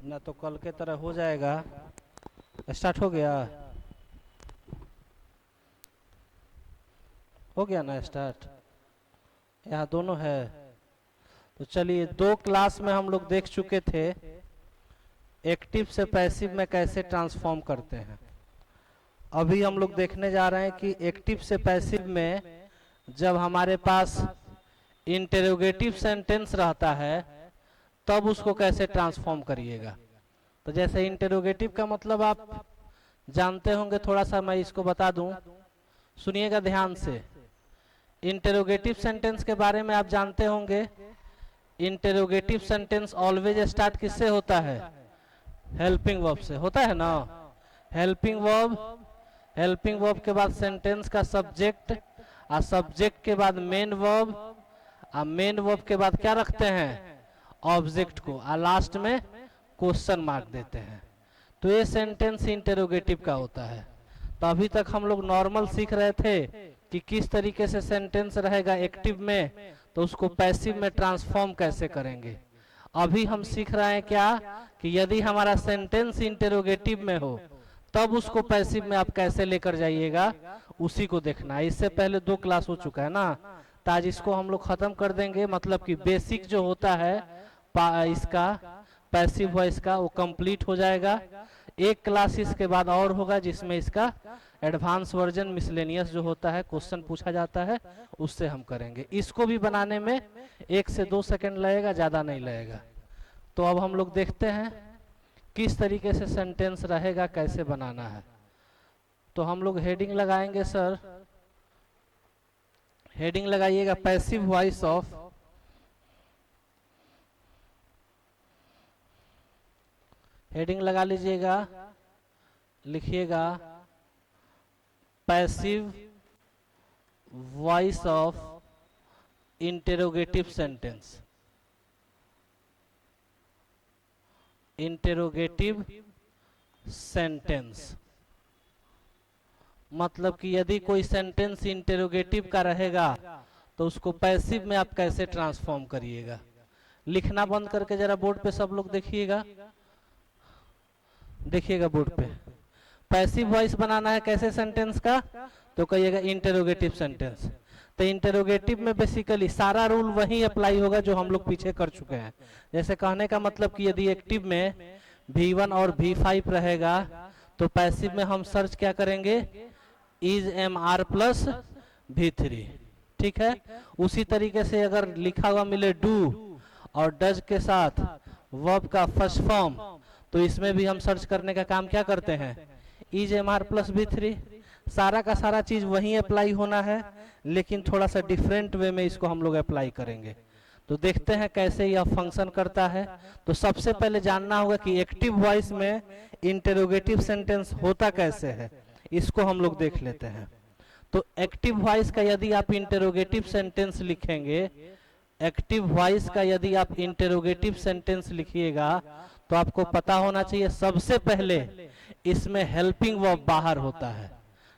ना तो कल के तरह हो जाएगा। स्टार्ट हो गया, हो गया ना स्टार्ट? यहाँ दोनों है। तो चलिए, दो क्लास में हम लोग देख चुके थे एक्टिव से पैसिव में कैसे ट्रांसफॉर्म करते हैं। अभी हम लोग देखने जा रहे हैं कि एक्टिव से पैसिव में जब हमारे पास इंटेरोगेटिव सेंटेंस रहता है तब उसको कैसे ट्रांसफॉर्म करिएगा। तो जैसे इंटेरोगेटिव का मतलब आप जानते होंगे, थोड़ा सा मैं इसको बता दूं, सुनिएगा ध्यान से। इंटेरोगेटिव सेंटेंस के बारे में आप जानते होंगे, इंटेरोगेटिव सेंटेंस ऑलवेज स्टार्ट किससे होता है? हेल्पिंग वर्ब से होता है ना। हेल्पिंग वर्ब, हेल्पिंग वर्ब के बाद सेंटेंस का सब्जेक्ट, और सब्जेक्ट के बाद मेन वर्ब, और मेन वर्ब के बाद क्या रखते हैं? ऑब्जेक्ट को, और लास्ट में क्वेश्चन मार्क देते हैं। तो ये सेंटेंस इंटेरोगेटिव का होता है। तो अभी तक हम लोग नॉर्मल सीख रहे थे कि किस तरीके से सेंटेंस रहेगा एक्टिव में, तो उसको पैसिव में ट्रांसफॉर्म कैसे करेंगे। अभी हम सीख रहे हैं क्या, कि यदि हमारा सेंटेंस इंटेरोगेटिव में हो तब उसको पैसिव में आप कैसे लेकर जाइएगा, उसी को देखना है। इससे पहले दो क्लास हो चुका है ना, तो आज इसको हम लोग खत्म कर देंगे। मतलब कि बेसिक जो होता है इसका पैसिव वॉइस का, वो कंप्लीट हो जाएगा। एक क्लास इसके बाद और होगा जिसमें इसका एडवांस वर्जन मिसलेनियस जो होता है, क्वेश्चन पूछा जाता है, उससे हम करेंगे। इसको भी बनाने में 1 से 2 सेकंड लगेगा, ज़्यादा नहीं लगेगा। तो अब हम लोग देखते हैं किस तरीके से सेंटेंस रहेगा, कैसे बनाना है। तो हम लोग हेडिंग लगाएंगे सर, हेडिंग लगाइएगा पैसिव वॉइस ऑफ, हेडिंग लगा लीजिएगा, लिखिएगा passive voice of interrogative sentence. Interrogative sentence मतलब कि यदि कोई सेंटेंस इंटेरोगेटिव का रहेगा तो उसको पैसिव में आप कैसे ट्रांसफॉर्म करिएगा। लिखना बंद करके जरा बोर्ड पे सब लोग देखिएगा, देखिएगा बोर्ड पे। पैसिव वॉइस बनाना है कैसे सेंटेंस का, तो कहिएगा इंटेरोगेटिव सेंटेंस। तो इंटेरोगेटिव में बेसिकली सारा रूल वही अप्लाई होगा जो हम लोग पीछे कर चुके हैं। जैसे कहने का मतलब कि यदि एक्टिव में V1 और V5 रहेगा तो पैसिव में हम सर्च क्या करेंगे, इज MR प्लस V3, ठीक है। उसी तरीके से अगर लिखा हुआ मिले डू और डज के साथ वर्ब का फर्स्ट फॉर्म, तो इसमें भी हम सर्च करने का काम क्या करते हैं, इज MR प्लस V3। सारा का सारा चीज वही अप्लाई होना है, लेकिन थोड़ा सा डिफरेंट वे में इसको हम लोग अप्लाई करेंगे। तो देखते हैं कैसे यह फंक्शन करता है। तो सबसे पहले जानना होगा कि एक्टिव वॉइस में इंटेरोगेटिव सेंटेंस होता कैसे है, इसको हम लोग देख लेते हैं। तो एक्टिव वॉइस का यदि आप इंटेरोगेटिव सेंटेंस लिखेंगे, एक्टिव वॉइस का यदि आप इंटेरोगेटिव सेंटेंस लिखिएगा तो आपको पता होना चाहिए सबसे पहले इसमें हेल्पिंग वर्ब बाहर होता है,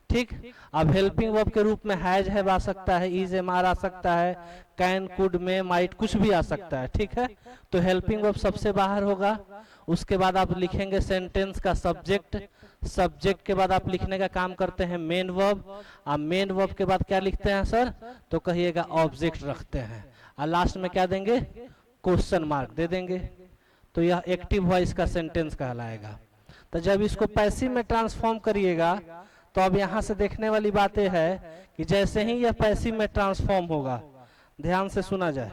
ठीक। अब हेल्पिंग वर्ब के रूप में हैज हैव आ सकता है, इज MR आ सकता है, कैन कुड में माइट कुछ भी आ सकता है, ठीक है। तो हेल्पिंग वर्ब सबसे बाहर होगा। उसके बाद आप लिखेंगे सेंटेंस का सब्जेक्ट, सब्जेक्ट के बाद आप लिखने का काम करते हैं मेन वर्ब, और मेन वर्ब के बाद क्या लिखते हैं सर, तो कहिएगा ऑब्जेक्ट रखते हैं, और लास्ट में क्या देंगे, क्वेश्चन मार्क दे देंगे। तो यह एक्टिव वॉइस का सेंटेंस कहलाएगा। तो जब इसको पैसिव में ट्रांसफॉर्म करिएगा तो अब यहां से देखने वाली बात यह है कि जैसे ही यह पैसिव में ट्रांसफॉर्म होगा, ध्यान से सुना जाए,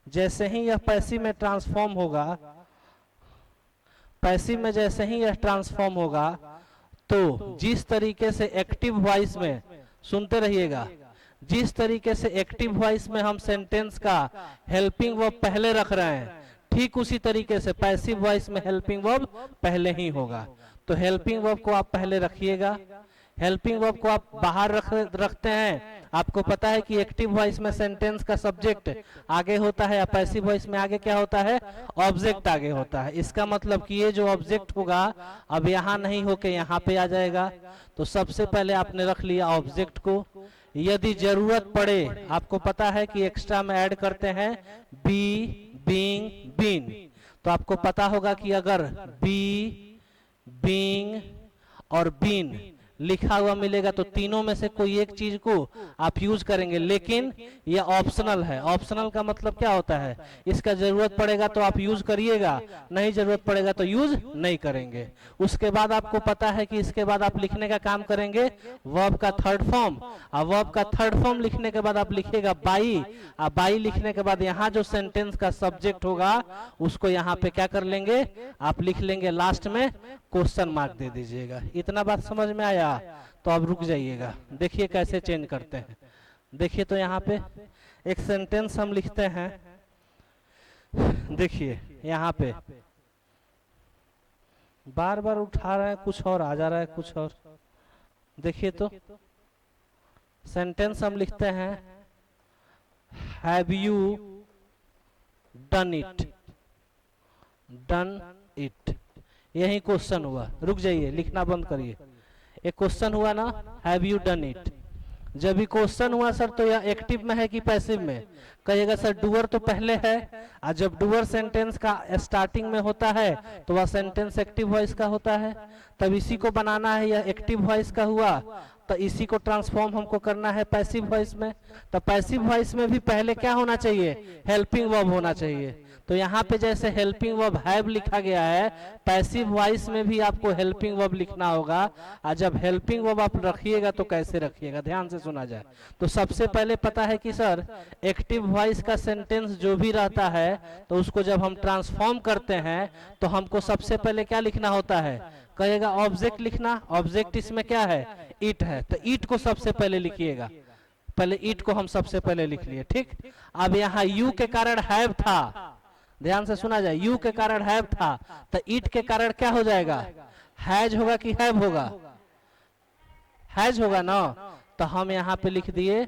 जैसे ही यह पैसिव में ट्रांसफॉर्म होगा, पैसिव में जैसे ही यह ट्रांसफॉर्म होगा, तो जिस तरीके से एक्टिव वॉइस में, सुनते रहिएगा, जिस तरीके से एक्टिव वॉइस में हम सेंटेंस का हेल्पिंग वर्ब पहले रख रहे हैं, ठीक उसी तरीके से पैसिव वॉइस में हेल्पिंग वर्ब पहले ही होगा। तो हेल्पिंग वर्ब को आप पहले रखिएगा। हेल्पिंग वर्ब को आप बाहर रखते हैं। आपको पता है कि एक्टिव वॉइस में सेंटेंस का सब्जेक्ट आगे होता है, या पैसिव वॉइस में आगे क्या होता है, ऑब्जेक्ट आगे होता है। इसका मतलब कि ये जो ऑब्जेक्ट होगा अब यहाँ नहीं होके यहाँ पे आ जाएगा। तो सबसे पहले आपने रख लिया ऑब्जेक्ट को। यदि जरूरत पड़े, आपको पता है कि एक्स्ट्रा में ऐड करते हैं बी, बीइंग, बीन, तो आपको पता होगा कि अगर बी, बीइंग और बीन लिखा हुआ मिलेगा तो तीनों में से कोई एक चीज को आप यूज करेंगे, लेकिन ये ऑप्शनल है। ऑप्शनल का मतलब क्या होता है, इसका जरूरत पड़ेगा तो आप यूज करिएगा, नहीं जरूरत पड़ेगा तो यूज नहीं करेंगे। उसके बाद आपको पता है कि इसके बाद आप लिखने का काम करेंगे वर्ब का थर्ड फॉर्म, और वर्ब का थर्ड फॉर्म लिखने के बाद आप लिखिएगा बाई, और बाई लिखने के बाद यहाँ जो सेंटेंस का सब्जेक्ट होगा उसको यहाँ पे क्या कर लेंगे, आप लिख लेंगे लास्ट में क्वेश्चन मार्क दे दीजिएगा। इतना बात समझ में आया? तो अब रुक जाइएगा, देखिए कैसे चेंज करते हैं। देखिए तो यहाँ पे एक सेंटेंस हम लिखते हैं, देखिए यहाँ पे बार बार उठा रहे हैं कुछ और आ जा रहा है कुछ और। देखिए तो सेंटेंस हम लिखते हैं have you done it, done it, यही क्वेश्चन हुआ। रुक जाइए, लिखना बंद करिए। एक क्वेश्चन हुआ ना, हैव यू डन इट। जब भी क्वेश्चन हुआ सर तो यह एक्टिव में है कि पैसिव में? कहिएगा सर डूअर तो पहले है, और जब डूअर सेंटेंस का स्टार्टिंग में होता है तो वह सेंटेंस एक्टिव वॉइस का होता है। तब इसी को बनाना है, यह एक्टिव वॉइस का हुआ, तो इसी को ट्रांसफॉर्म हमको करना है पैसिव वॉइस में। तो पैसिव वॉइस में भी पहले क्या होना चाहिए, हेल्पिंग वर्ब होना चाहिए। तो यहाँ पे जैसे हेल्पिंग वर्ब हैव लिखा गया है, पैसिव वॉइस में भी आपको हेल्पिंग वर्ब लिखना होगा। और जब हेल्पिंग वर्ब आप रखिएगा तो कैसे रखिएगा, ध्यान से सुना जाए। तो सबसे पहले पता है कि सर एक्टिव वॉइस का सेंटेंस जो भी रहता है तो उसको जब हम ट्रांसफॉर्म करते हैं तो हमको सबसे पहले क्या लिखना होता है, कहेगा ऑब्जेक्ट लिखना। ऑब्जेक्ट इसमें क्या है, इट है, तो इट को सबसे पहले लिखिएगा। पहले इट को हम सबसे पहले लिख लिए, ठीक। अब यहाँ यू के कारण हैव था, ध्यान से सुना जाए, यू के कारण हैव था, तो इट के कारण क्या हो जाएगा, हैज होगा कि हैव होगा, हैज होगा ना। तो हम यहाँ पे लिख दिए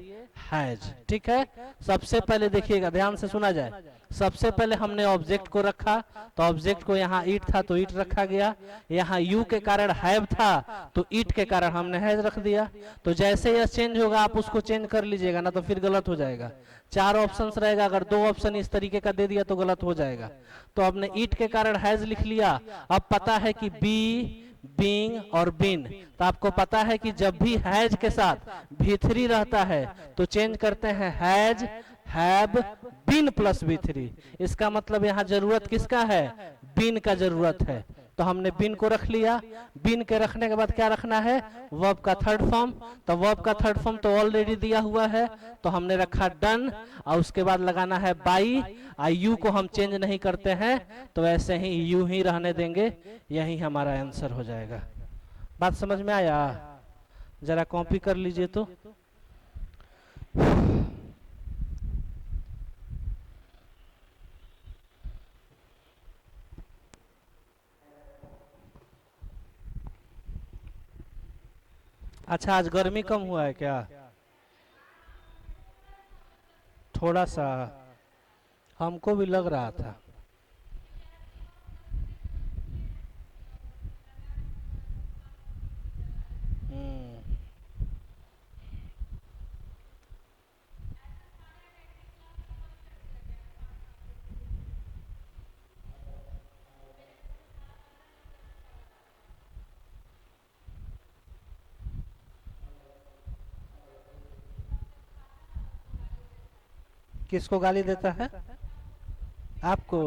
हैज, ठीक है। सबसे पहले देखिएगा, ध्यान से सुना जाए, सबसे पहले हमने ऑब्जेक्ट को रखा, तो ऑब्जेक्ट को यहाँ ईट था तो ईट रखा गया। यहाँ यू के कारण हैव था तो ईट के कारण हमने हैज रख दिया। तो जैसे यह चेंज होगा आप उसको चेंज कर लीजिएगा, ना तो फिर गलत हो जाएगा। 4 ऑप्शंस रहेगा, अगर 2 ऑप्शन इस तरीके का दे दिया तो गलत हो जाएगा। तो आपने ईट के कारण हैज लिख लिया। अब पता है कि बी, बीइंग और बीन, तो आपको पता है कि जब भी हैज के साथ भी3 रहता है तो चेंज करते हैं हैज, हैव, बीन प्लस भी3। इसका मतलब यहाँ जरूरत किसका है, बीन का जरूरत है। तो हमने बीन को रख लिया। बीन के रखने के बाद क्या रखना है, वर्ब का थर्ड फॉर्म। तो वर्ब का थर्ड फॉर्म तो ऑलरेडी दिया हुआ है, तो हमने रखा डन, और उसके बाद लगाना है बाई। यू को हम चेंज नहीं करते हैं, तो ऐसे ही यू ही रहने देंगे, यही हमारा आंसर हो जाएगा। बात समझ में आया? जरा कॉपी कर लीजिए तो। अच्छा, आज गर्मी कम हुआ है क्या? थोड़ा सा हमको भी लग रहा था। किसको गाली देता है? आपको?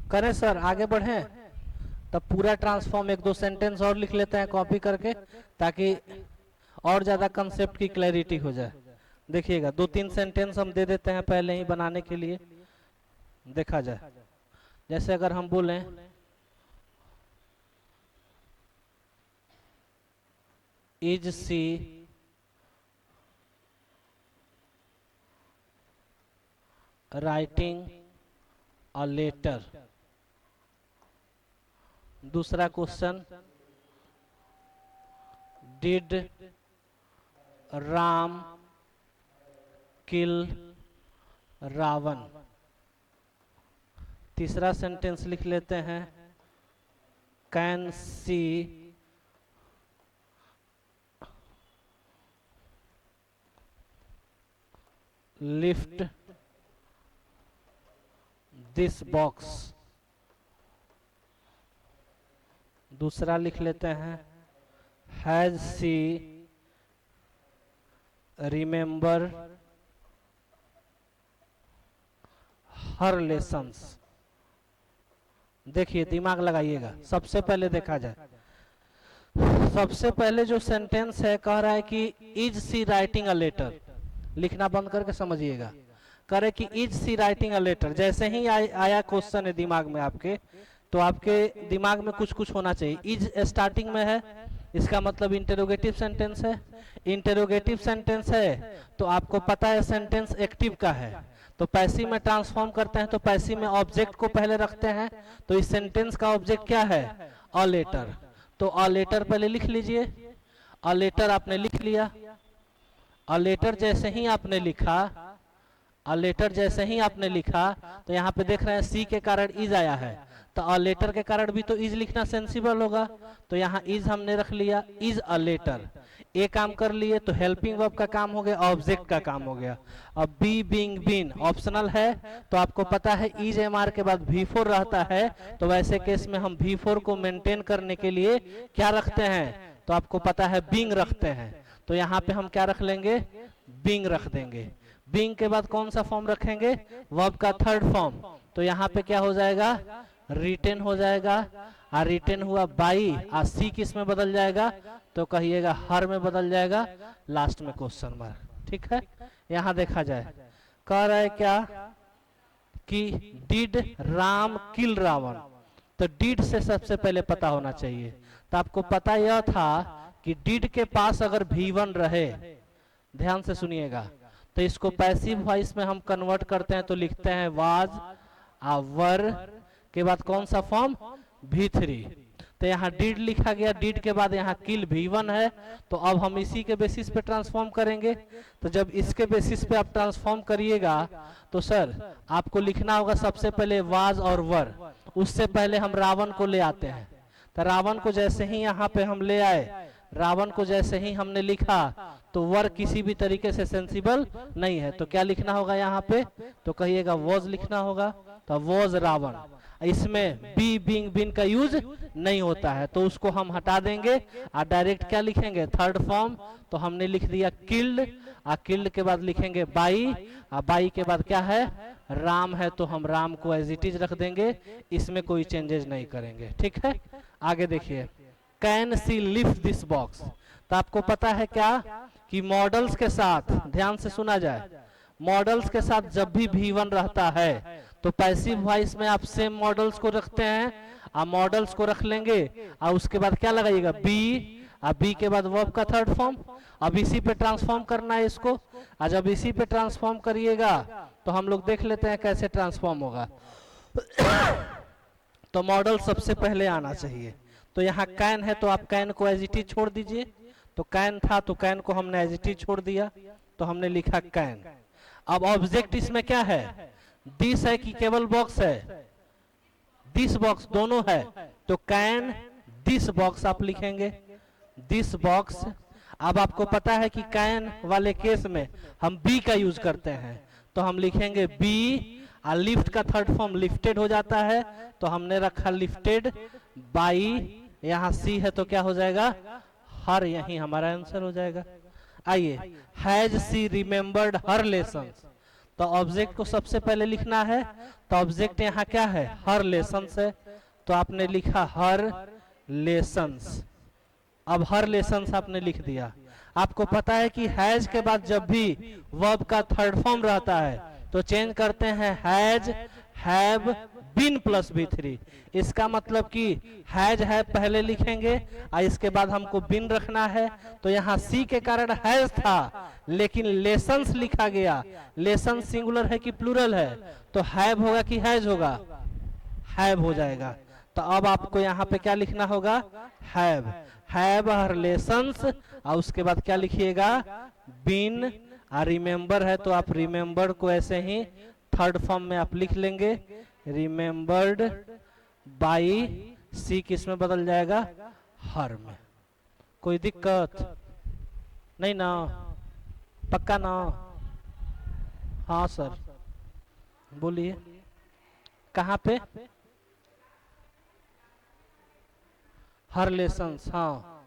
करें सर, आगे बढ़ें? तब पूरा ट्रांसफॉर्म 1-2 सेंटेंस और लिख लेते हैं कॉपी करके, ताकि और ज्यादा कंसेप्ट की क्लैरिटी हो जाए। देखिएगा 2-3 सेंटेंस हम दे देते हैं पहले ही बनाने के लिए, देखा जाए। जैसे अगर हम बोलें is she writing a letter. दूसरा question, did Ram kill Ravan. तीसरा सेंटेंस लिख लेते हैं, can she lift this box. दूसरा लिख लेते हैं, has she remember her lessons. देखिए दिमाग लगाइएगा, सबसे पहले देखा जाए, सबसे पहले जो सेंटेंस है कह रहा है कि is she writing a letter. लिखना बंद करके समझिएगा, कह रहे कि is she writing a letter. जैसे ही आया क्वेश्चन है दिमाग में आपके, तो आपके दिमाग में कुछ कुछ होना चाहिए। इज स्टार्टिंग में है, इसका मतलब इंटेरोगेटिव सेंटेंस है। इंटेरोगेटिव सेंटेंस है तो आपको पता है सेंटेंस एक्टिव का है, तो पैसिव में ट्रांसफॉर्म करते हैं तो पैसिव में ऑब्जेक्ट को पहले रखते हैं। तो इस सेंटेंस का ऑब्जेक्ट क्या है, अ लेटर। तो अ लेटर पहले लिख लीजिए। अ लेटर आपने लिख लिया। अ लेटर जैसे ही आपने लिखा, अ लेटर जैसे ही आपने लिखा, तो यहाँ पे देख रहे हैं सी के कारण इज आया है, तो अ लेटर के कारण भी तो इज लिखना सेंसिबल होगा। तो यहाँ इज हमने रख लिया, इज अ लेटर। ए काम कर लिए तो हेल्पिंग वर्ब का काम हो गया, ऑब्जेक्ट का काम हो गया। अब बी बीइंग बीन ऑप्शनल है, तो आपको पता है इज एम आर के बाद V4 रहता है, तो वैसे केस में हम V4 को मेंटेन करने के लिए क्या रखते हैं, तो आपको पता है बीइंग रखते हैं। तो यहाँ पे हम क्या रख लेंगे, बीइंग रख देंगे। बीइंग के बाद कौन सा फॉर्म रखेंगे, वर्ब का थर्ड फॉर्म। तो यहाँ पे क्या हो जाएगा, रिटेन हो जाएगा। और रिटेन हुआ बाई, और सी किस में बदल जाएगा, तो कहिएगा हर में बदल जाएगा, लास्ट में क्वेश्चन मार्क। ठीक है, यहाँ देखा जाए, कह रहा है क्या कि डिड राम किल रावण। तो डिड से सबसे पहले पता होना चाहिए। तो आपको पता यह था कि डिड के पास अगर V1 रहे, ध्यान से सुनिएगा, तो इसको पैसिव वॉइस में हम कन्वर्ट करते हैं, तो लिखते हैं वाज आ वर के बाद कौन सा फॉर्म, V3। तो यहाँ डिड लिखा गया, डिड के बाद यहाँ किल V1 है, तो अब हम इसी के बेसिस पे ट्रांसफॉर्म करेंगे। तो जब इसके बेसिस पे आप ट्रांसफॉर्म करिएगा, तो सर आपको लिखना होगा सबसे पहले वाज और वर। उससे पहले हम रावण को ले आते हैं। तो रावण को जैसे ही यहाँ पे हम ले आए, रावण को जैसे ही हमने लिखा, तो वर किसी भी तरीके से सेंसिबल नहीं है, तो क्या लिखना होगा यहाँ पे, तो कहिएगा वॉज लिखना होगा। तो वॉज रावण, इसमें बी बीइंग बीन का यूज नहीं होता है, तो उसको हम हटा देंगे और डायरेक्ट क्या लिखेंगे, थर्ड फॉर्म। तो हमने लिख दिया किल्ड, और किल्ड के बाद लिखेंगे बाई, और बाई के बाद क्या है, राम है, तो हम राम को एज इट इज रख देंगे, इसमें कोई चेंजेस नहीं करेंगे। ठीक है, आगे देखिए, can she lift this box. तो आपको पता है क्या कि मॉडल्स के साथ, ध्यान से सुना जाए, मॉडल्स के साथ जब भी V1 रहता है तो पैसिव वॉइस में आप सेम मॉडल्स को रखते हैं, आप मॉडल्स को रख लेंगे और उसके बाद क्या लगाइएगा, बी, और बी के बाद वर्ब का थर्ड फॉर्म। अब इसी पे ट्रांसफॉर्म करना है इसको, और जब इसी पे ट्रांसफॉर्म करिएगा तो हम लोग देख लेते हैं कैसे ट्रांसफॉर्म होगा। तो मॉडल सबसे पहले आना चाहिए। तो यहाँ कैन है, तो आप कैन को एज इट इज छोड़ दीजिए। तो कैन था तो कैन को हमने एज इट इज छोड़ दिया, तो हमने लिखा कैन। अब ऑब्जेक्ट इसमें क्या है, दिस है कि केवल बॉक्स है, दिस बॉक्स दोनों है, तो कैन दिस बॉक्स आप लिखेंगे, दिस बॉक्स। अब आपको पता है कि कैन वाले केस में हम बी का यूज करते हैं, तो हम लिखेंगे बी, और लिफ्ट का थर्ड फॉर्म लिफ्टेड हो जाता है, तो हमने रखा लिफ्टेड बाई। यहाँ सी है तो क्या हो जाएगा, हर, यही हमारा आंसर हो जाएगा। आइए, has she remembered her lessons. तो ऑब्जेक्ट को सबसे पहले लिखना है, तो ऑब्जेक्ट यहाँ क्या है, हर लेसन्स है, तो आपने लिखा हर लेसन्स। अब हर लेसन्स आपने लिख दिया। आपको पता है कि हैज के बाद जब भी वर्ब का थर्ड फॉर्म रहता है तो चेंज करते हैं has, have, been plus V3। इसका मतलब कि हैज है पहले लिखेंगे और इसके बाद हमको बीन रखना है। तो यहाँ सी के कारण हैज था, लेकिन लेसन्स लिखा गया, लेसन सिंगुलर है कि प्लूरल है, तो हैव होगा कि हैज होगा, हैव हो जाएगा। तो अब आपको यहाँ पे क्या लिखना होगा, हैव, हैव हर लेसन्स, और उसके बाद क्या लिखिएगा, बीन। और रिमेंबर है तो आप रिमेंबर को ऐसे ही थर्ड फॉर्म में आप लिख लेंगे रिमेम्बर्ड बाई सी किस में बदल जाएगा? हर में। कोई दिक्कत नहीं ना? पक्का ना? हाँ सर बोलिए। कहाँ पे? हर लेसन्स, हाँ।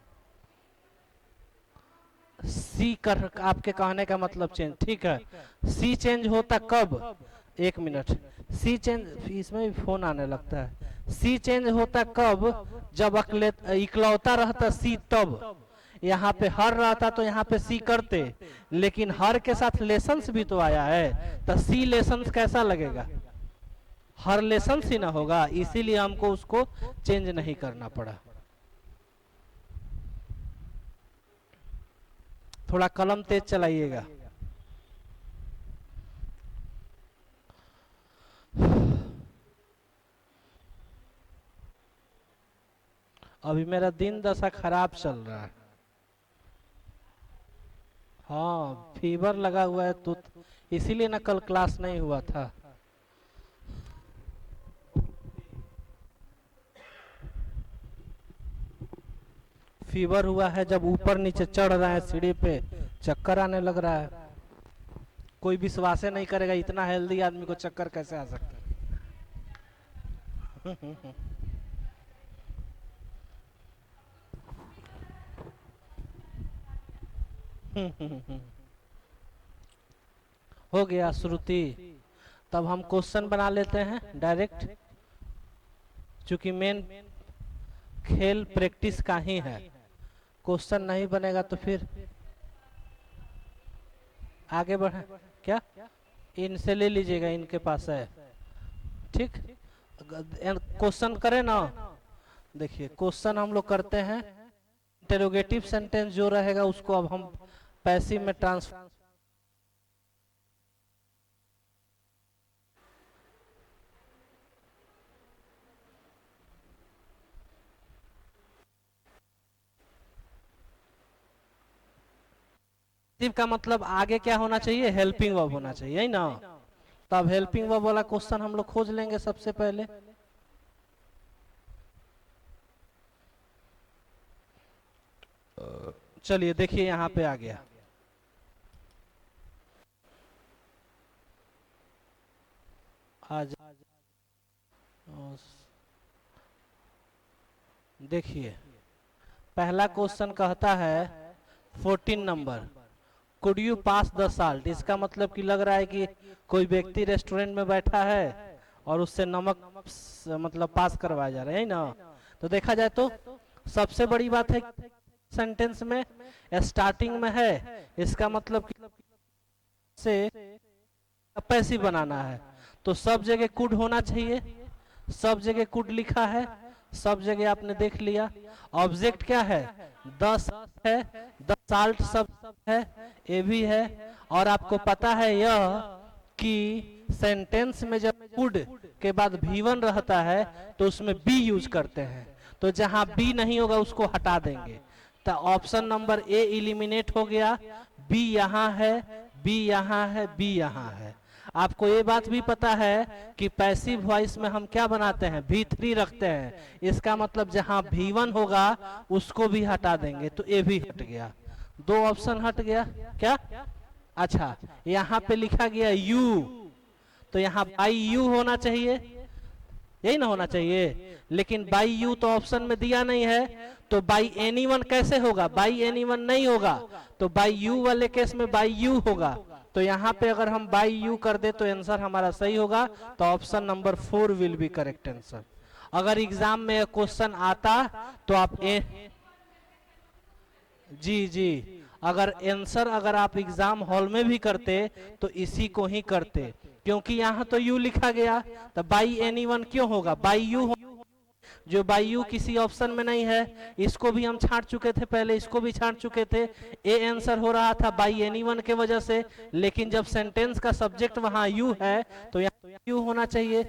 सी कर आपके कहने का मतलब चेंज, ठीक है। सी चेंज होता कब? एक मिनट। सी चेंज, इसमें भी फोन आने लगता है। सी चेंज होता कब? जब इकलौता रहता सी तब। यहाँ पे हर रहता तो यहाँ पे सी करते, लेकिन हर के साथ लेसन्स भी तो आया है, तो सी लेसन्स कैसा लगेगा? हर लेसन्स ही ना होगा, इसीलिए हमको उसको चेंज नहीं करना पड़ा। थोड़ा कलम तेज चलाइएगा। अभी मेरा दिन दशा खराब चल रहा है। हाँ फीवर लगा हुआ है तो इसीलिए ना कल क्लास नहीं हुआ था। फीवर हुआ है, जब ऊपर नीचे चढ़ रहा है सीढ़ी पे चक्कर आने लग रहा है। कोई विश्वास नहीं करेगा इतना हेल्दी आदमी को चक्कर कैसे आ सकता है। हो गया श्रुति। तब हम क्वेश्चन बना लेते हैं डायरेक्ट, क्योंकि मेन खेल प्रैक्टिस का ही है। क्वेश्चन नहीं बनेगा तो फिर आगे बढ़े क्या? इनसे ले लीजिएगा, इनके पास है। ठीक, क्वेश्चन करें ना। देखिए क्वेश्चन हम लोग करते हैं, इंटेरोगेटिव सेंटेंस जो रहेगा उसको अब हम पैसिव में ट्रांसफर। का मतलब आगे क्या होना चाहिए? हेल्पिंग वर्ब होना चाहिए ना। तब हेल्पिंग वर्ब वाला क्वेश्चन हम लोग खोज लेंगे सबसे पहले। चलिए देखिए यहाँ पे आ गया। आज देखिए पहला क्वेश्चन कहता है 14 number, could you pass the salt. इसका मतलब कि लग रहा है कि कोई व्यक्ति रेस्टोरेंट में बैठा है और उससे नमक मतलब पास करवाया जा रहा है ना। तो देखा जाए तो सबसे बड़ी बात है सेंटेंस में स्टार्टिंग में है, इसका मतलब से पैसिव बनाना है। तो सब जगह कुड होना चाहिए, सब जगह कुड लिखा है, सब जगह आपने देख लिया। ऑब्जेक्ट क्या है? 10 है, 10 साल्ट सब है, ये भी है। और आपको पता है यह कि सेंटेंस में जब कुड के बाद V1 रहता है तो उसमें बी यूज करते हैं, तो जहां बी नहीं होगा उसको हटा देंगे। तो ऑप्शन नंबर ए इलिमिनेट हो गया। बी यहाँ है, बी यहाँ है, बी यहाँ है। आपको ये बात भी पता है कि पैसिव वॉइस में हम क्या बनाते हैं? V3 रखते हैं। इसका मतलब जहां V1 होगा उसको भी हटा देंगे, तो ये भी हट गया। दो ऑप्शन हट गया क्या? अच्छा यहाँ पे लिखा गया U, तो यहाँ बाई यू होना चाहिए, यही ना होना चाहिए। लेकिन बाई यू तो ऑप्शन में दिया नहीं है, तो बाई एनीवन कैसे होगा? बाई एनीवन नहीं होगा, तो बाई यू वाले केस में बाई यू होगा। तो यहाँ पे अगर हम बाई यू कर दे तो आंसर हमारा सही होगा। तो option number 4 will be correct answer. अगर एग्जाम में क्वेश्चन आता तो आप जी जी, अगर आंसर अगर आप एग्जाम हॉल में भी करते तो इसी को ही करते, क्योंकि यहाँ तो यू लिखा गया, तो बाई एनीवन क्यों होगा? बाई यू, जो बाई यू किसी ऑप्शन में नहीं है। इसको भी हम छांट चुके थे पहले, इसको भी छांट चुके थे। ए आंसर हो रहा था बाई एनीवन के वजह से, लेकिन जब सेंटेंस का सब्जेक्ट वहां यू है तो यहाँ यू होना चाहिए।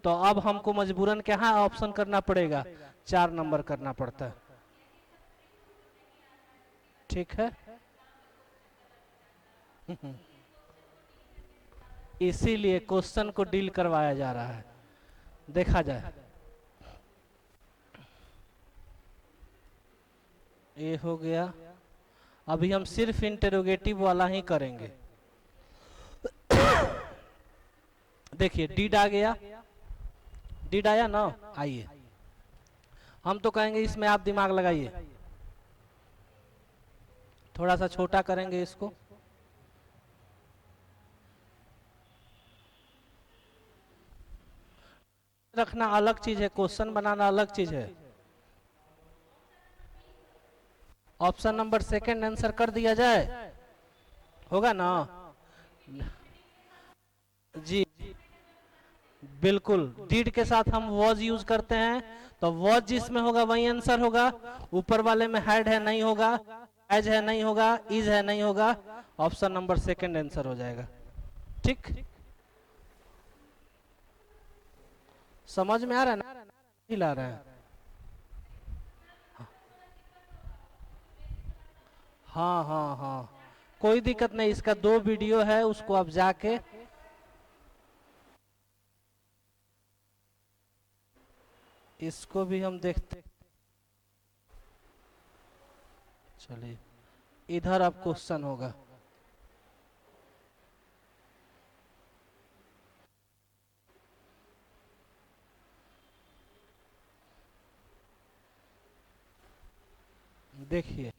तो अब हमको मजबूरन क्या ऑप्शन करना पड़ेगा? 4 नंबर करना पड़ता है। ठीक है। इसीलिए क्वेश्चन को डील करवाया जा रहा है। देखा जाए, ये हो गया। अभी हम सिर्फ इंटेरोगेटिव वाला ही करेंगे। देखिए डिड आ गया, डिड आया ना। आइए हम तो कहेंगे इसमें आप दिमाग लगाइए, थोड़ा सा छोटा करेंगे इसको। रखना अलग चीज है, क्वेश्चन बनाना अलग चीज है। ऑप्शन नंबर सेकंड आंसर कर दिया जाए, होगा ना जी। बिल्कुल, डिड के साथ हम वॉज यूज करते हैं, तो वॉज जिसमें होगा वही आंसर होगा। ऊपर वाले में हैड है नहीं होगा, एज है नहीं होगा, इज है नहीं होगा। ऑप्शन नंबर सेकंड आंसर हो जाएगा। ठीक, समझ में आ रहा है ना? नहीं ला रहे हैं? हाँ हाँ हाँ, कोई दिक्कत नहीं। इसका 2 वीडियो है, उसको आप जाके इसको भी हम देखते। चलिए इधर अब क्वेश्चन होगा। देखिए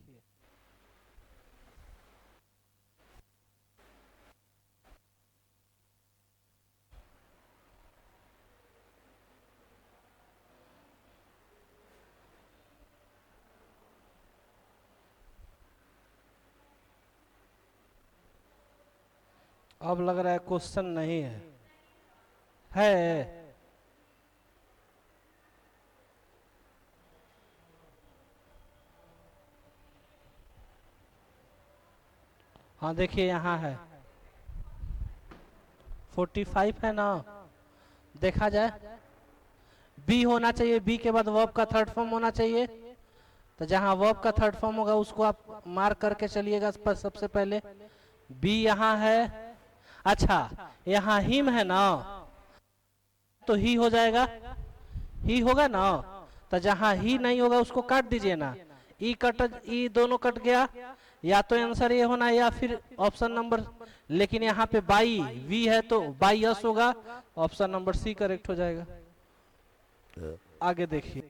अब लग रहा है क्वेश्चन नहीं है, है? हाँ देखिए यहाँ है 45 है ना। देखा जाए, बी होना चाहिए, बी के बाद वर्ब का थर्ड फॉर्म होना चाहिए। तो जहाँ वर्ब का थर्ड फॉर्म होगा उसको आप मार्क करके चलिएगा सबसे पहले। बी यहाँ है। अच्छा, यहाँ हिम है ना, तो ही हो जाएगा, ही होगा ना। तो जहाँ ही नहीं होगा उसको काट दीजिए ना। ई कट, ई दोनों कट गया। या तो आंसर ये होना या फिर ऑप्शन नंबर, लेकिन यहाँ पे बाई वी है तो बाई यस होगा। ऑप्शन नंबर सी करेक्ट हो जाएगा। आगे देखिए,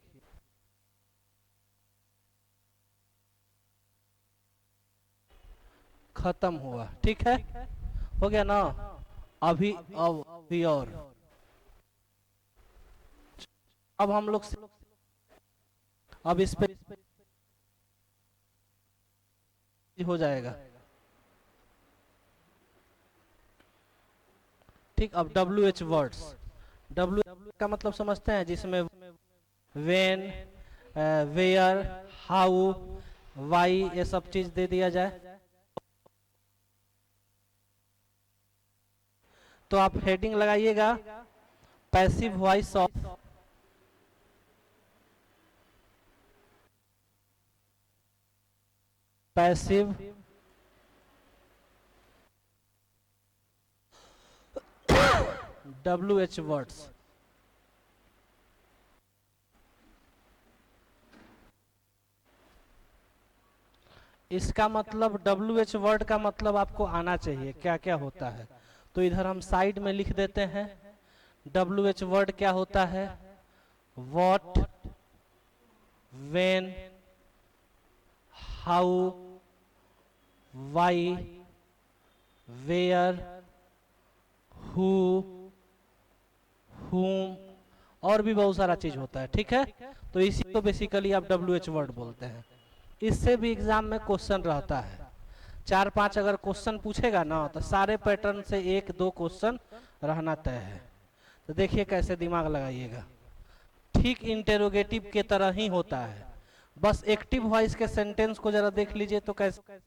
खत्म हुआ। ठीक है, हो गया ना। अभी और अब हम लोग अब इस पे हो जाएगा। ठीक, अब WH वर्ड्स। W का मतलब समझते हैं, जिसमें वेन, वेयर, हाउ, वाई, ये सब चीज दे दिया जाए। तो आप हेडिंग लगाइएगा passive voice of, passive WH words. इसका मतलब WH वर्ड का मतलब आपको आना चाहिए क्या क्या होता है। तो इधर हम साइड में लिख देते हैं WH वर्ड क्या होता है। What, when, how, why, where, who, whom, और भी बहुत सारा चीज होता है। ठीक है, तो इसी को बेसिकली आप WH वर्ड बोलते हैं। इससे भी एग्जाम में क्वेश्चन रहता है, 4-5 अगर क्वेश्चन पूछेगा ना तो सारे पैटर्न से 1-2 क्वेश्चन रहना तय है। तो देखिए कैसे दिमाग लगाइएगा, ठीक इंटेरोगेटिव के तरह ही होता है। बस एक्टिव वॉइस के सेंटेंस को जरा देख लीजिए तो कैसे,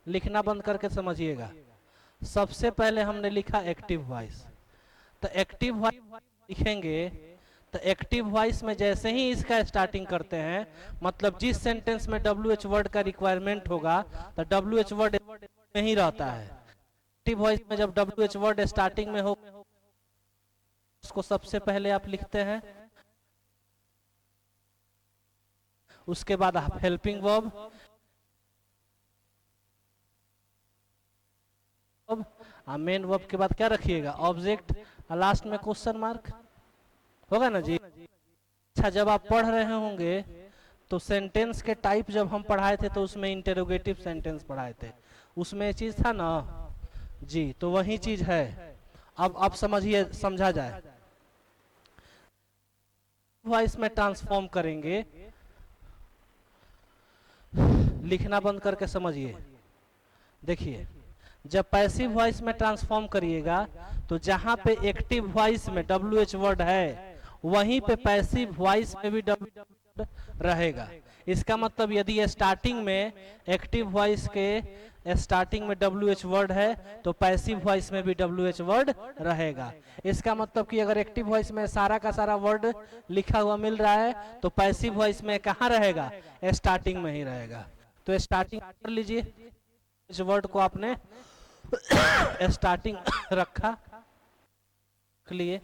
लिखना बंद करके समझिएगा। सबसे पहले हमने लिखा एक्टिव वॉइस, तो एक्टिव वॉइस लिखेंगे तो एक्टिव वॉइस में जैसे ही इसका स्टार्टिंग करते हैं, मतलब जिस सेंटेंस में WH वर्ड का रिक्वायरमेंट होगा तो WH वर्ड में ही रहता है। एक्टिव वॉइस में जब WH वर्ड स्टार्टिंग में हो उसको सबसे पहले आप लिखते हैं, उसके बाद आप हेल्पिंग वर्ब, मेन वर्ब के बाद क्या रखिएगा, ऑब्जेक्ट, लास्ट में क्वेश्चन मार्क, होगा ना जी। अच्छा, जब आप पढ़ रहे होंगे तो सेंटेंस के टाइप जब हम पढ़ाए थे तो उसमें इंटेरोगेटिव सेंटेंस पढ़ाए थे, उसमें चीज था ना जी, तो वही चीज है। अब समझिए, समझा जाए, वॉइस में ट्रांसफॉर्म करेंगे, लिखना बंद करके समझिए। देखिए, जब पैसिव वॉइस में ट्रांसफॉर्म करिएगा तो जहां पे एक्टिव वॉइस में WH वर्ड है वहीं पे पैसिव वॉइस में भी WH रहेगा। इसका मतलब यदि स्टार्टिंग में एक्टिव वॉइस के स्टार्टिंग में WH वर्ड है तो पैसिव वॉइस में भी WH वर्ड रहेगा। इसका मतलब कि अगर एक्टिव वॉइस में सारा का सारा वर्ड लिखा हुआ मिल रहा है तो पैसिव वॉइस में कहाँ रहेगा, स्टार्टिंग में ही रहेगा। तो स्टार्टिंग कर लीजिए, इस वर्ड को आपने स्टार्टिंग रखा, लिए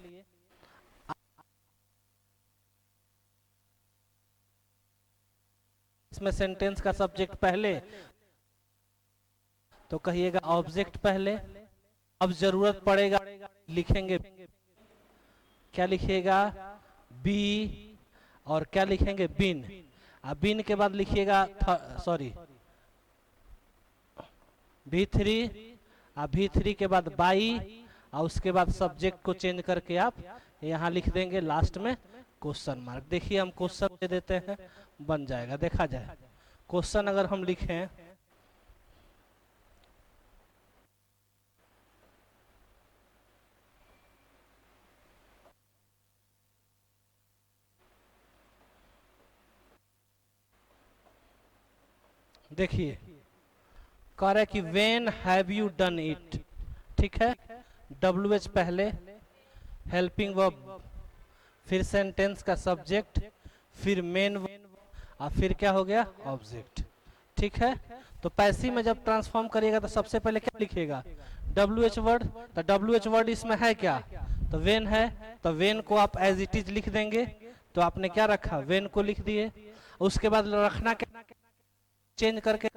इसमें सेंटेंस का सब्जेक्ट पहले तो कहिएगा ऑब्जेक्ट पहले। अब जरूरत पड़ेगा लिखेंगे, क्या लिखिएगा, बी, और क्या लिखेंगे, बिन। अब बिन के बाद लिखिएगा सॉरी V3, V3 के बाद बाई, और उसके बाद सब्जेक्ट को चेंज करके आप यहाँ लिख देंगे लास्ट में क्वेश्चन मार्क। देखिए हम क्वेश्चन दे देते हैं, बन जाएगा, देखा जाए। क्वेश्चन अगर हम लिखें, देखिए कह रहा है कि when have you done it, ठीक है, WH पहले, हेल्पिंग वर्ब, फिर सेंटेंस का सब्जेक्ट, फिर मेन, और फिर क्या हो गया, ऑब्जेक्ट, ठीक है। तो पैसिव में जब ट्रांसफॉर्म करिएगा तो सबसे पहले क्या लिखिएगा, WH वर्ड। तो WH वर्ड इसमें है क्या, तो वेन है, तो वेन को आप एज इट इज लिख देंगे। तो आपने क्या रखा, वेन को लिख दिए। उसके बाद रखना क्या, चेंज करके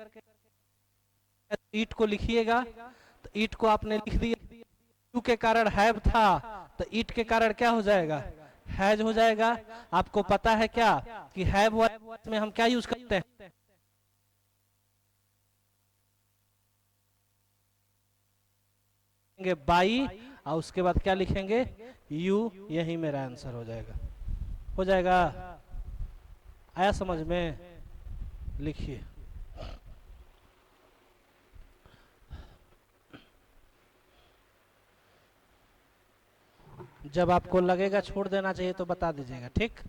ईट को लिखिएगा, तो ईट को आपने लिख दिया, यू के कारण हैव था तो ईट के कारण क्या हो जाएगा, हैज हो जाएगा। आपको पता है क्या कि हैव में हम क्या यूज करते हैं, बाई, और उसके बाद क्या लिखेंगे, यू। यही मेरा आंसर हो जाएगा, हो जाएगा। आया समझ में, लिखिए। जब आपको लगेगा छोड़ देना चाहिए तो बता दीजिएगा, ठीक।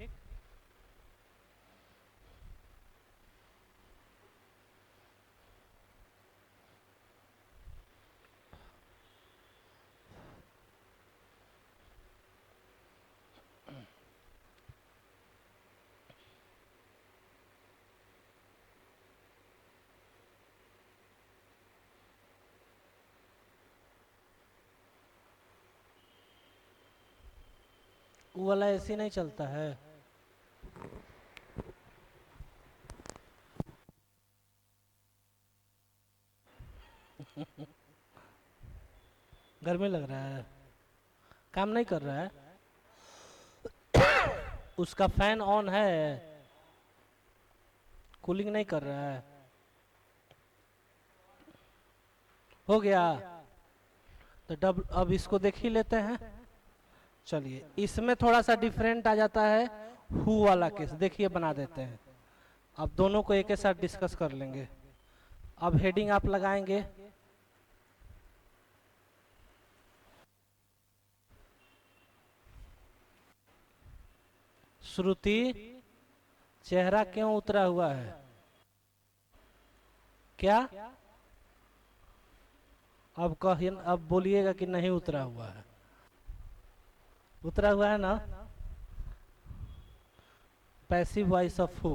वो वाला ऐसे नहीं चलता है। गर्मी लग रहा है, काम नहीं कर रहा है, उसका फैन ऑन है, कूलिंग नहीं कर रहा है, हो गया। तो अब इसको देख ही लेते हैं। चलिए, इसमें थोड़ा सा डिफरेंट आ जाता है, हु वाला केस, देखिए बना देते हैं। अब दोनों को एक साथ डिस्कस कर लेंगे। अब हेडिंग आप लगाएंगे, श्रुति चेहरा क्यों उतरा हुआ है, क्या, अब कहिए, अब बोलिएगा कि नहीं उतरा हुआ है, उतरा हुआ है ना। पैसिव वॉइस ऑफ हु,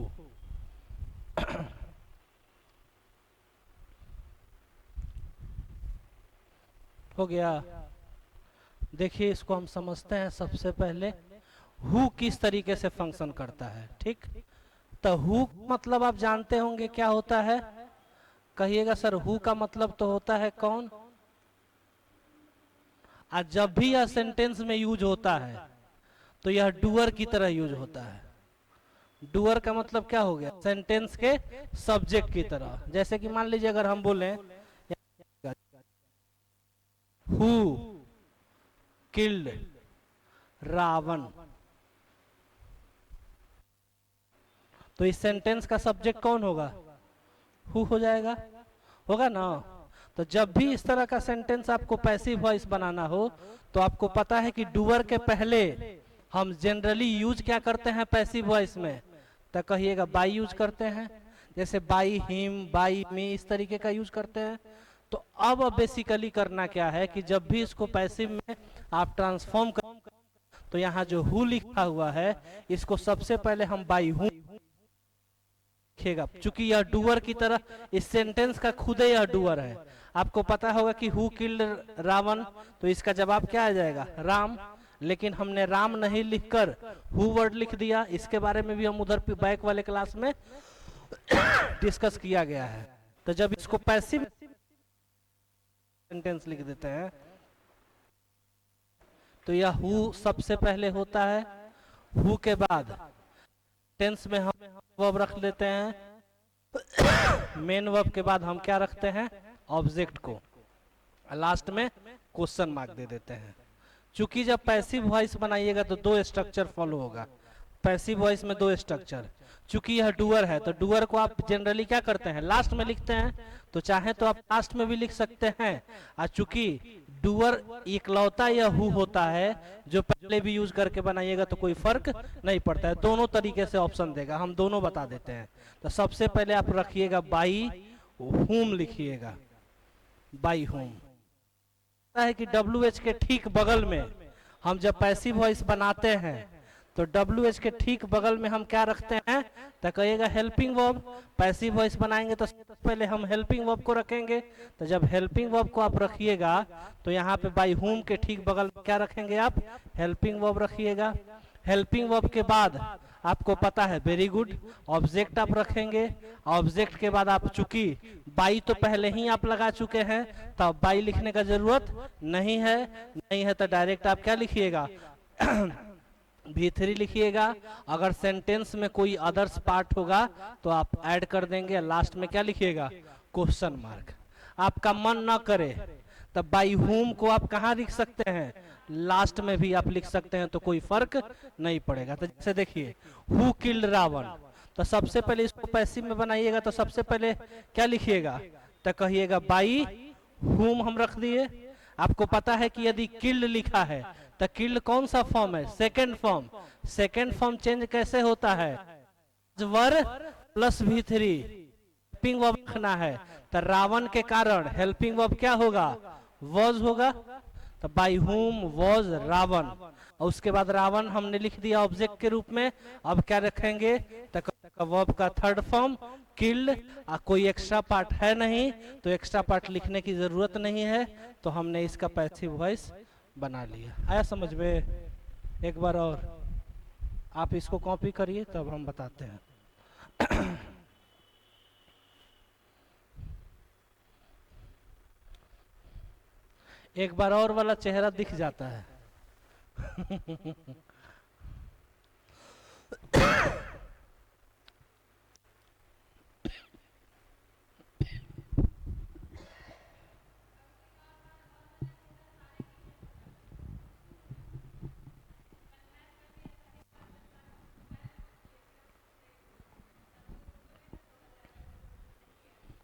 हो गया। देखिए इसको हम समझते हैं सबसे पहले हु किस तरीके से फंक्शन करता है। ठीक, तो हु मतलब आप जानते होंगे क्या होता है, कहिएगा सर। हु का मतलब तो होता है कौन। आज जब भी यह सेंटेंस में यूज होता है तो यह डूअर की तरह यूज होता है। डूअर का मतलब क्या हो गया, सेंटेंस के सब्जेक्ट की तरह। जैसे कि मान लीजिए अगर हम बोलें हु किल्ड रावण, तो इस सेंटेंस का सब्जेक्ट कौन होगा, हु हो जाएगा, होगा ना। तो जब भी इस तरह का सेंटेंस आपको पैसिव वॉइस बनाना हो तो आपको पता है कि डूअर के पहले हम जनरली यूज क्या करते हैं पैसिव वॉइस में, तो कहिएगा बाई यूज करते हैं। जैसे बाई हिम, बाई मी, इस तरीके का यूज करते हैं। तो अब बेसिकली करना क्या है कि जब भी इसको पैसिव में आप ट्रांसफॉर्म कर, तो यहाँ जो हु लिखा हुआ है इसको सबसे पहले हम बाई हूं लिखेगा, चूंकि यह डूअर की तरह, इस सेंटेंस का खुद यह डूअर है। आपको पता होगा कि हु किल्ड रावण, तो इसका जवाब क्या आ जाएगा, राम। लेकिन हमने राम नहीं लिखकर हु वर्ड लिख दिया। इसके बारे में भी हम उधर बैक वाले क्लास में डिस्कस किया गया है। तो जब इसको पैसिव सेंटेंस लिख देते हैं तो यह हु सबसे पहले होता है। हु के बाद टेंस में हम वर्ब रख लेते हैं। मेन वर्ब के बाद हम क्या रखते हैं, ऑब्जेक्ट को। लास्ट में क्वेश्चन मार्क दे देते हैं। चूंकि जब पैसिव वॉइस बनाइएगा तो दो स्ट्रक्चर फॉलो होगा। पैसिव वॉइस में दो स्ट्रक्चर, चूंकि यह डूअर है तो डूअर को आप जनरली क्या करते हैं, लास्ट में लिखते हैं। तो चाहे तो आप लास्ट में भी लिख सकते हैं, और चूंकि डूअर इकलौता यह हु होता है जो पहले भी यूज करके बनाइएगा तो कोई फर्क नहीं पड़ता है। दोनों तरीके से ऑप्शन देगा, हम दोनों बता देते हैं। तो सबसे पहले आप रखिएगा बाई हुम, लिखिएगा बाई हुम। है कि WH के ठीक बगल में हम जब पैसिव वॉइस बनाते हैं तो WH के ठीक बगल में हम क्या रखते हैं, तो कहिएगा हेल्पिंग वर्ब। पैसिव वॉइस बनाएंगे तो पहले हम हेल्पिंग वर्ब को रखेंगे। तो जब हेल्पिंग वर्ब को आप रखिएगा तो यहाँ पे बाई हुम के ठीक बगल में क्या रखेंगे आप, हेल्पिंग वर्ब रखिएगा। हेल्पिंग वर्ब के बाद आपको पता है, वेरी गुड, ऑब्जेक्ट आप रखेंगे। ऑब्जेक्ट के बाद आप चूंकि बाई तो पहले ही आप लगा चुके हैं तो बाई लिखने का जरूरत नहीं है तो डायरेक्ट आप क्या लिखिएगा V3 लिखिएगा। अगर सेंटेंस में कोई अदर्स पार्ट होगा तो आप ऐड कर देंगे। लास्ट में क्या लिखिएगा, क्वेश्चन मार्क। आपका मन न करे तब बाई होम को आप कहाँ लिख सकते हैं, लास्ट में भी आप लिख सकते हैं, तो कोई फर्क नहीं पड़ेगा। तो जैसे देखिए हु किल्ड रावण, तो सबसे पहले इसको पैसिव में बनाइएगा तो सबसे पहले क्या लिखिएगा, तो कहिएगा बाई हुम हम रख दिए। आपको पता है कि यदि किल्ड लिखा है तो किल्ड कौन सा फॉर्म है, second form. Second form change कैसे होता है, वर प्लस V3 हेल्पिंग वर्ब रखना है। तो रावण के कारण हेल्पिंग वर्ब क्या होगा, वॉज होगा। तो बाई हुम वॉज रावण, और उसके बाद रावण हमने लिख दिया ऑब्जेक्ट के रूप में। अब क्या रखेंगे, तो वर्ब का थर्ड फॉर्म किल्ड। कोई एक्स्ट्रा पार्ट है नहीं तो एक्स्ट्रा पार्ट लिखने की जरूरत नहीं है, तो हमने इसका पैसिव वॉइस बना लिया। आया समझ में। एक बार और आप इसको कॉपी करिए तब हम बताते हैं। एक बार और वाला चेहरा दिख जाता है।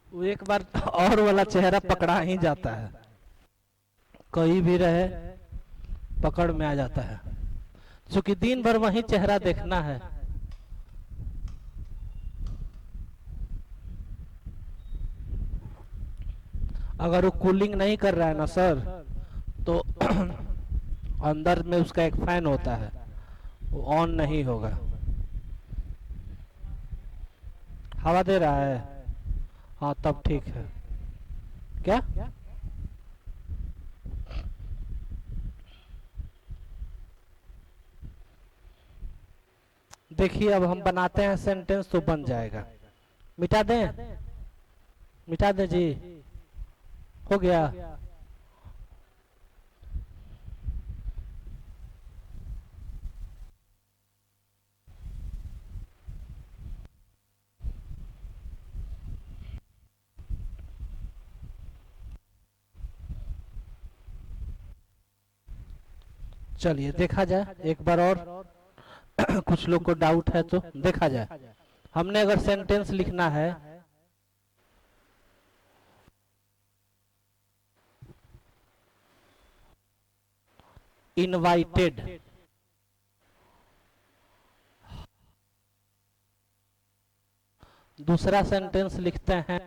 वो एक बार और वाला चेहरा पकड़ा ही जाता है, कहीं भी रहे पकड़ में आ जाता है, क्योंकि दिन भर वही चेहरा देखना है। अगर वो कूलिंग नहीं कर रहा है ना सर, तो अंदर में उसका एक फैन होता है, वो ऑन नहीं होगा। हवा दे रहा है, हाँ तब ठीक है। क्या देखिए अब हम बनाते हैं सेंटेंस तो बन जाएगा। मिटा दें, मिटा दें जी, हो गया। चलिए देखा जाए एक बार और। कुछ लोग को डाउट है तो देखा जाए। हमने अगर सेंटेंस लिखना है, इनवाइटेड, दूसरा सेंटेंस लिखते हैं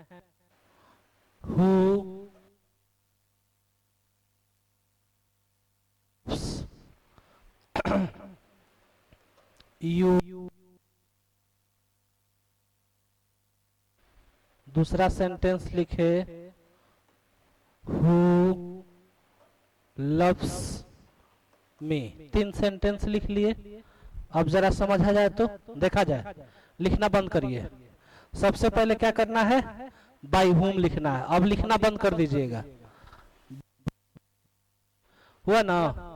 हु यू, दूसरा सेंटेंस लिखे हु लव्स मी। तीन सेंटेंस लिख लिए। अब जरा समझ आ जाए तो देखा जाए। लिखना बंद करिए। सबसे पहले क्या करना है, बाई होम लिखना है। अब लिखना बंद कर दीजिएगा। हुआ ना।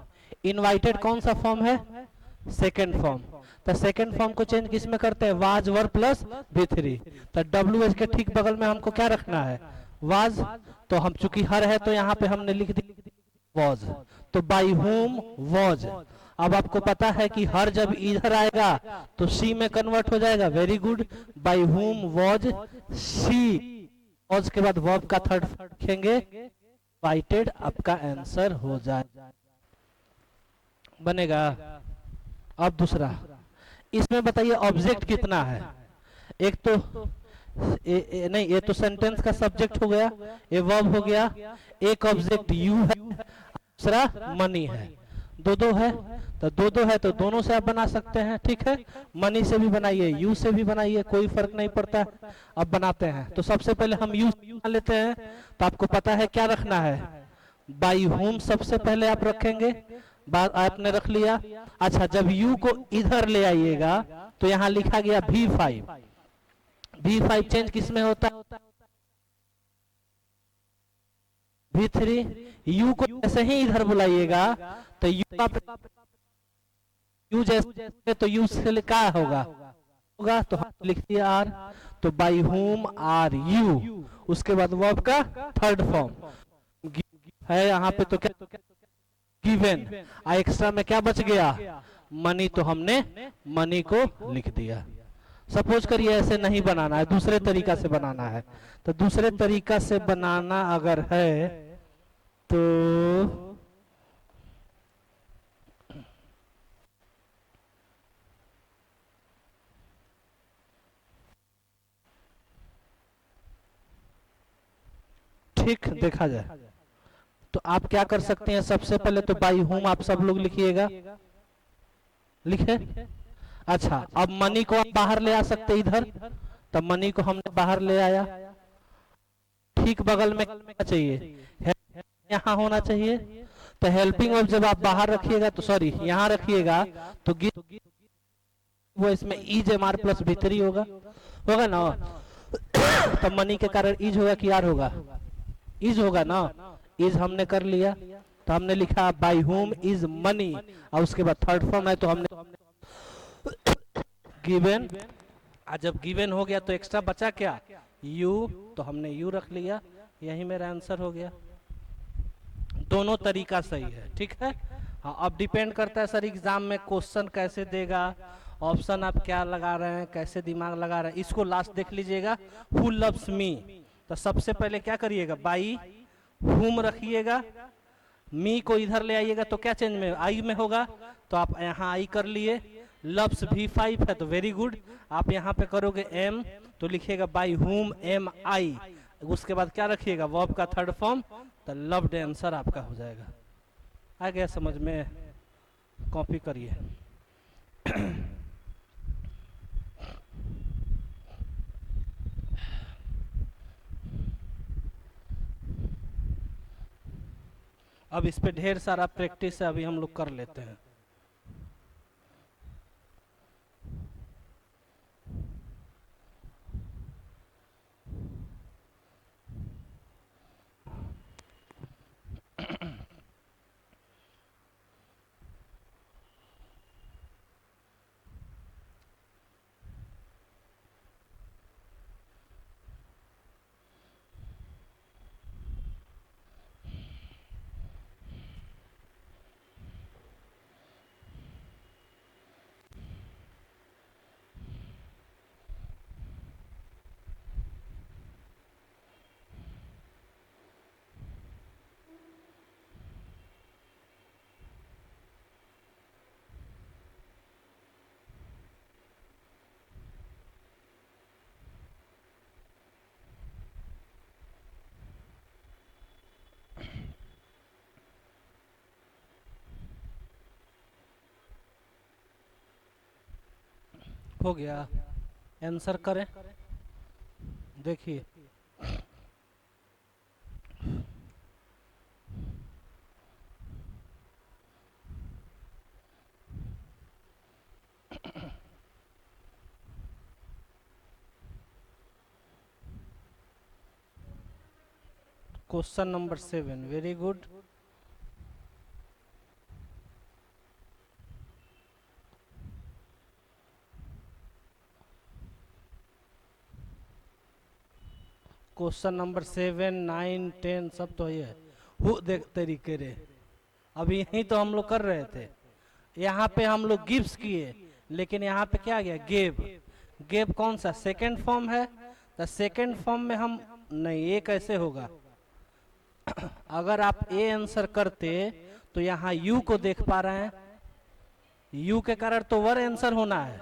इनवाइटेड कौन सा फॉर्म है, सेकेंड फॉर्म। तो सेकेंड फॉर्म को चेंज किस में करते हैं, वाज वर प्लस V3। तो WH के ठीक बगल में हमको क्या रखना है, वाज। तो हम चूंकि हर है तो यहाँ पे हमने लिख दी वॉज। तो बाई होम वॉज। अब आपको पता है कि हर जब इधर आएगा तो सी में कन्वर्ट हो जाएगा। Very good. By whom was she. Was के बाद वर्ब का थर्ड लिखेंगे, इनवाइटेड। आपका आंसर हो जाए, बनेगा। अब दूसरा, इसमें बताइए ऑब्जेक्ट कितना है। एक तो नहीं, ये तो सेंटेंस का सब्जेक्ट हो गया, ये वर्ब हो गया। एक ऑब्जेक्ट यू है, दूसरा मनी है। दो दो है, तो दो दो है तो दोनों से आप बना सकते हैं। ठीक है, मनी से भी बनाइए, यू से भी बनाइए, कोई फर्क नहीं पड़ता। अब बनाते हैं तो सबसे पहले हम यू बना लेते हैं। तो आपको पता है क्या रखना है, बाई होम सबसे पहले आप रखेंगे। बात आपने रख लिया। अच्छा, जब यू को इधर ले आइएगा तो यहाँ लिखा गया V5। V5 चेंज किस में होता है, V3। यू को जैसे ही इधर बुलाइएगा तो यू जैसे तो यू से क्या होगा तो हम लिख दिया आर। तो बाई होम आर यू। उसके बाद वर्ब का थर्ड फॉर्म है यहाँ पे, तो क्या गिवन। एक्स्ट्रा में क्या बच गया, मनी। तो हमने मनी को लिख दिया। सपोज करिए ऐसे नहीं बनाना है, दूसरे तरीका से बनाना है। तो दूसरे तरीका से बनाना अगर है तो ठीक देखा जाए तो आप क्या कर सकते हैं। सबसे पहले तो बाई होम आप सब लोग लिखिएगा, लिखे। अच्छा, अब मनी को आप बाहर ले आ सकते इधर। तब मनी को हमने बाहर ले आया। ठीक बगल में क्या चाहिए, यहाँ होना चाहिए। तो हेल्पिंग वर्ब जब आप बाहर रखिएगा तो सॉरी यहाँ रखिएगा तो वो इसमें is M R plus V3 होगा, होगा ना। तो मनी के कारण इज होगा कि आर होगा, इज होगा ना। इज हमने कर लिया तो हमने लिखा बाई होम इज मनी। और उसके बाद थर्ड फॉर्म है तो हमने गिवन। जब गिवन हो गया तो एक्स्ट्रा बचा क्या, यू। तो हमने यू रख लिया, यही मेरा आंसर हो गया। दोनों तरीका सही है, ठीक है। हाँ, अब डिपेंड करता है सर एग्जाम में क्वेश्चन कैसे देगा, ऑप्शन आप क्या लगा रहे हैं, कैसे दिमाग लगा रहे हैं। इसको लास्ट देख लीजिएगा, हु लव्स मी। तो सबसे पहले क्या करिएगा, बाई हुम रखिएगा, मी को इधर ले आइएगा तो क्या चेंज में आई में होगा। तो आप यहाँ आई कर लिए। लव्स V5 है तो वेरी गुड। आप यहाँ पे करोगे एम तो लिखिएगा बाई हुम एम आई। उसके बाद क्या रखिएगा, वर्ब का थर्ड फॉर्म। तो लव्ड आंसर आपका हो जाएगा। आ गया समझ में, कॉपी करिए। अब इस पे ढेर सारा प्रैक्टिस है, अभी हम लोग कर लेते हैं। हो गया, आंसर करें। देखिए question number 7, very good. Question number 7, 9, 10 सब तो ये वो देख तरीके रे, अभी यही तो हम लोग कर रहे थे। यहाँ पे हम लोग गिव्स किए, लेकिन यहाँ पे क्या गया, गेव। गेव कौन सा, सेकेंड फॉर्म है। तो सेकेंड फॉर्म में हम नहीं, ये कैसे होगा। अगर आप ए आंसर करते तो यहाँ यू को देख पा रहे हैं, यू के कारण तो वर आंसर होना है,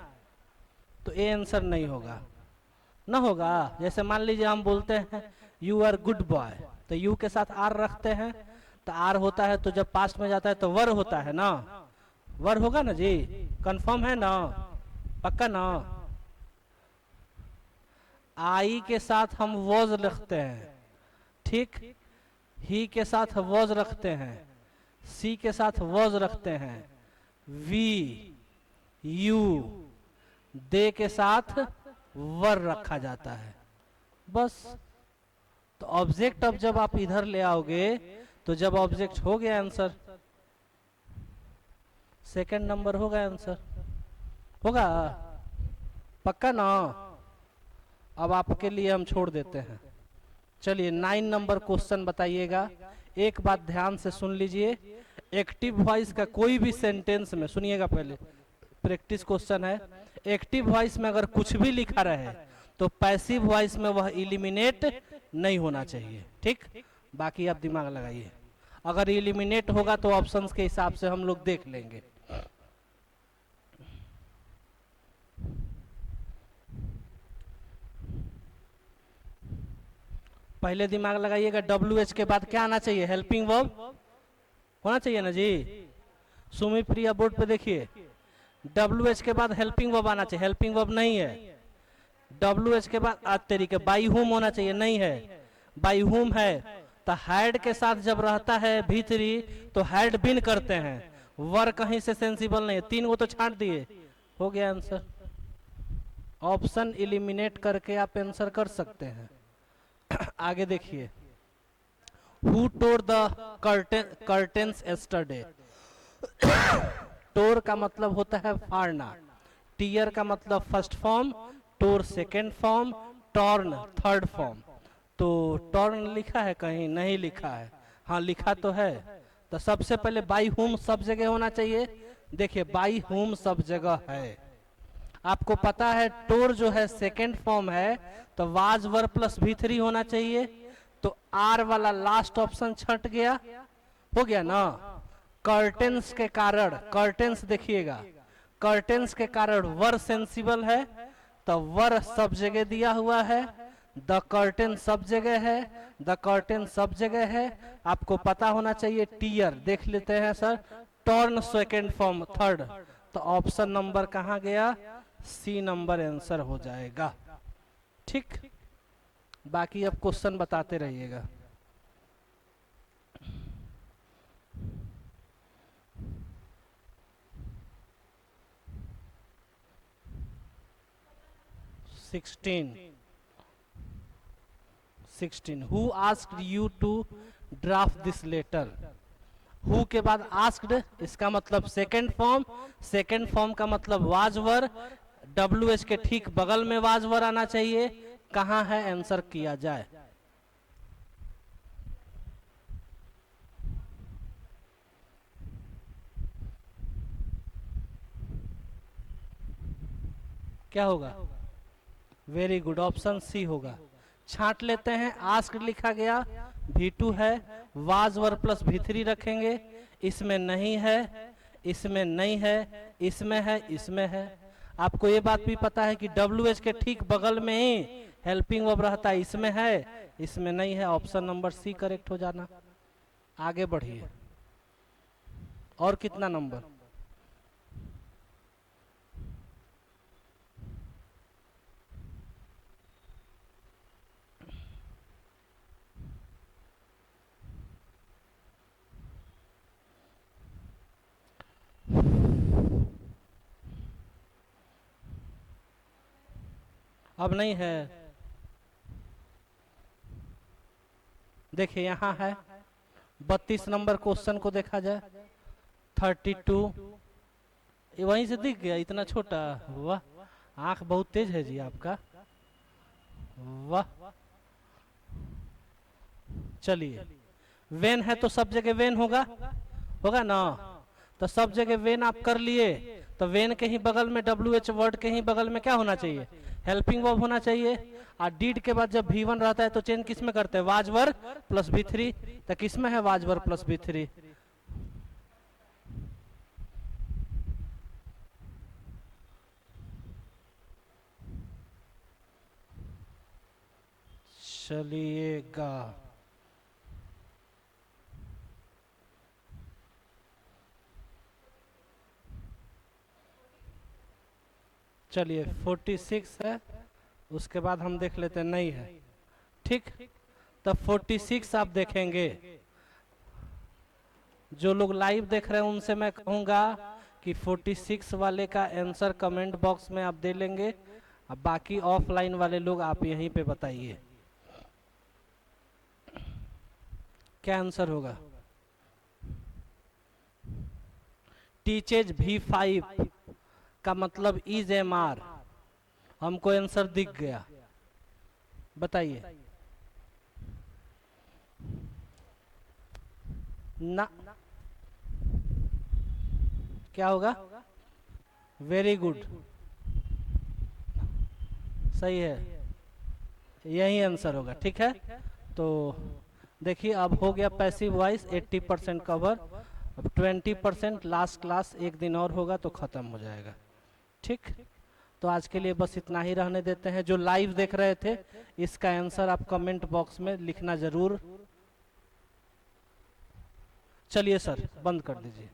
तो ए आंसर नहीं होगा, ना होगा। जैसे मान लीजिए हम बोलते हैं यू आर गुड बॉय, तो यू के साथ आर रखते हैं, तो आर होता है, तो जब पास्ट में जाता है तो वर होता है ना, वर होगा ना जी, कंफर्म है ना, पक्का ना। आई के साथ हम वॉज रखते हैं, ठीक, ही के साथ वॉज रखते हैं, सी के साथ वॉज रखते हैं, वी, यू, दे के साथ वर रखा जाता है, बस। तो ऑब्जेक्ट अब जब आप इधर ले आओगे, तो जब ऑब्जेक्ट हो गया आंसर, सेकंड नंबर होगा आंसर, होगा, पक्का ना। अब आपके लिए हम छोड़ देते हैं। चलिए 9 नंबर क्वेश्चन बताइएगा। एक बात ध्यान से सुन लीजिए, एक्टिव वॉइस का कोई भी सेंटेंस में, सुनिएगा पहले, प्रैक्टिस क्वेश्चन है। एक्टिव वॉइस में अगर कुछ भी लिखा रहे तो पैसिव वॉइस में वह इलिमिनेट नहीं होना चाहिए, ठीक। बाकी आप दिमाग लगाइए, अगर इलिमिनेट होगा तो ऑप्शंस के हिसाब से हम लोग देख लेंगे। पहले दिमाग लगाइएगा, WH के बाद क्या आना चाहिए, हेल्पिंग वर्ब होना चाहिए ना जी। सुमी प्रिया बोर्ड पे देखिए, WH के बाद हेल्पिंग वर्ब आना चाहिए, हेल्पिंग वर्ब नहीं है। WH के बाद आज तरीके बाई हुम होना चाहिए, नहीं है, बाई हुम है। तो हैड के साथ जब रहता है भीतरी तो हैड बिन करते हैं, वर कहीं से सेंसिबल नहीं है, 3 को तो छांट दिए, हो गया आंसर। ऑप्शन इलिमिनेट करके आप आंसर कर सकते हैं। आगे देखिए, who tore the curtains yesterday. Tore का मतलब होता है फाड़ना, टीयर का मतलब first form, tore second form, torn third form. तो टॉर्न लिखा है कहीं, नहीं लिखा है, हाँ लिखा तो है। तो सबसे पहले बाई हुम सब जगह होना चाहिए, देखिए बाई हुम सब जगह है। आपको पता है टोर जो है सेकेंड फॉर्म है, तो वाज वर प्लस V3 होना चाहिए, तो आर वाला लास्ट ऑप्शन छट गया, हो गया ना। कर्टेन्स के कारण, कर्टेन्स देखिएगा, कर्टेन्स के कारण वर सेंसिबल है, तो वर सब जगह दिया हुआ है, द कर्टेन सब जगह है, द कर्टेन सब जगह है। आपको पता होना चाहिए टीयर, देख लेते हैं sir, torn second form third, तो ऑप्शन नंबर कहाँ गया, सी नंबर आंसर हो जाएगा, ठीक। बाकी अब क्वेश्चन बताते रहिएगा। Sixteen, who asked you to draft this letter. Who के बाद आस्क्ड, इसका मतलब सेकेंड फॉर्म, सेकेंड फॉर्म का मतलब वाजवर, WH के ठीक बगल में वाजवर आना चाहिए, कहाँ है आंसर किया जाए। क्या होगा, वेरी गुड, ऑप्शन सी होगा। छांट लेते हैं, आस्क्ड लिखा गया, V2 है, वाज वर प्लस V3 रखेंगे, इसमें नहीं है, इसमें नहीं है, इसमें है, इसमें है। आपको ये बात भी पता है कि WH के ठीक बगल में ही हेल्पिंग वर्ब रहता है, इसमें है, इसमें नहीं है, ऑप्शन नंबर सी करेक्ट हो जाना। आगे बढ़िए, और कितना नंबर, अब नहीं है। देखिए यहाँ है 32 नंबर क्वेश्चन को देखा जाए 32, ये वहीं से दिख गया इतना छोटा। वाह, आंख बहुत तेज है जी आपका, वाह। चलिए, वेन है तो सब जगह वेन होगा, होगा ना, तो सब जगह वेन आप कर लिए, तो वेन के ही बगल में WH वर्ड के ही बगल में क्या होना चाहिए, हेल्पिंग वर्ब होना चाहिए। और डीड के बाद जब V1 रहता है तो चेंज किस में करते हैं, वाज वर्ब प्लस V3, तो किस में है वाज वर्ब प्लस V3, चलिएगा। चलिए 46 है, उसके बाद हम देख लेते हैं, नहीं है, ठीक। तब 46 आप देखेंगे। जो लोग लाइव देख रहे हैं उनसे मैं कहूंगा कि 46 वाले का आंसर कमेंट बॉक्स में आप दे लेंगे, अब बाकी ऑफलाइन वाले लोग आप यहीं पे बताइए क्या आंसर होगा। टीचेज V5 का मतलब इज MR, हमको आंसर दिख गया, बताइए ना, क्या होगा, वेरी गुड, सही है, यही आंसर होगा, ठीक है। तो देखिए अब हो गया पैसिव वॉइस 80% कवर, अब 20% लास्ट क्लास एक दिन और होगा तो खत्म हो जाएगा, ठीक। तो आज के लिए बस इतना ही रहने देते हैं। जो लाइव देख रहे थे इसका आंसर आप कमेंट बॉक्स में लिखना जरूर। चलिए सर बंद कर दीजिए।